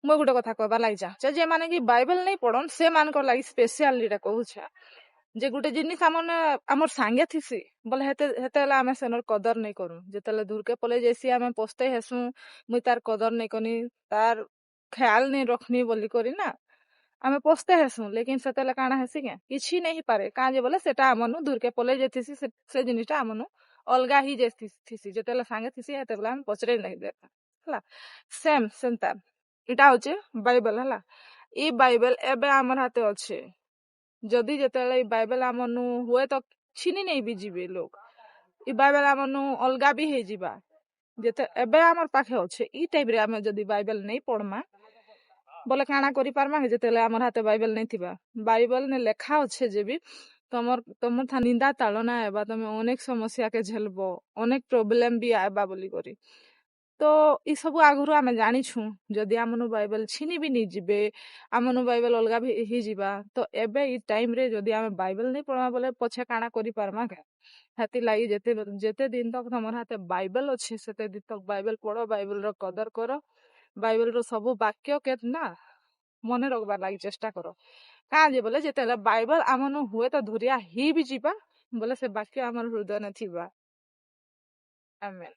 मुझे गोटे कथा कहबार लगी चाहे जे माने कि बाइबल नहीं पढ़न से मान लगी स्पेशल कहूछा जे गोटे जिनिस आमर सांगे थीसी बोले हेते आमे सेनर कदर नहीं करूँ जिते दूर के पले जैसी आमे पोस्ते हेसु मुई तार कदर नहीं कनी तार ख्याल नहीं रखनी बोली करी ना आमे पोस्ते हेसु लेकिन सेते काଣା हेसी के किछि नहीं पारे का जे बोले सेटा आमनु दूर के पले जे थीसी से जिनिसटा आमनु अलगा ही जे थीसी जिते सांगे थीसी हेते आमे पचरे नहीं देखा हला सेम सेंता इटा होचे बाइबल हला ई बाइबल एबे आमर हाते अच्छे जदि जेतेले बाइबल आमनु हुए तो छीनी नहीं भी जीवे लोग ई बाइबल आमनु अलगा भी हे जीवा जेते एबे आमर पाखे अच्छे ई टाइप रे आमे जदि बाइबल नहीं पढ़मा बोले काଣା करि पारमा जेतेले आमर हाते बाइबल नहीं थिबा बाइबल ने लेखा अच्छे जे भी तमर था निंदा ताड़ना एबा तमे अनेक समस्या के झेलबो अनेक प्रॉब्लम भी आबा बोली करी तो ई सब आगुरु आमे जानी छु जदि आमनु बाइबल छीनी भी नहीं जीवे आमनु बाइबल अलगा भी ही जीवा तो एबे ई टाइम रे जदि आमे बाइबल नहीं पढ़मा बोले पछे काଣା करि पारमा के हाथी लागी जेते जेते दिन तक तमर हाथे बाइबल अच्छे सेते दिन तक बाइबल पढ़ो बाइबल रो कदर करो बाइबल रो सब वाक्य के ना मने रखबार लागी चेष्टा करो का जे बोले जेते बाइबल आमनु हुए तो धुरिया ही भी जीवा बोले से वाक्य आमर हृदय न थिबा आमेन।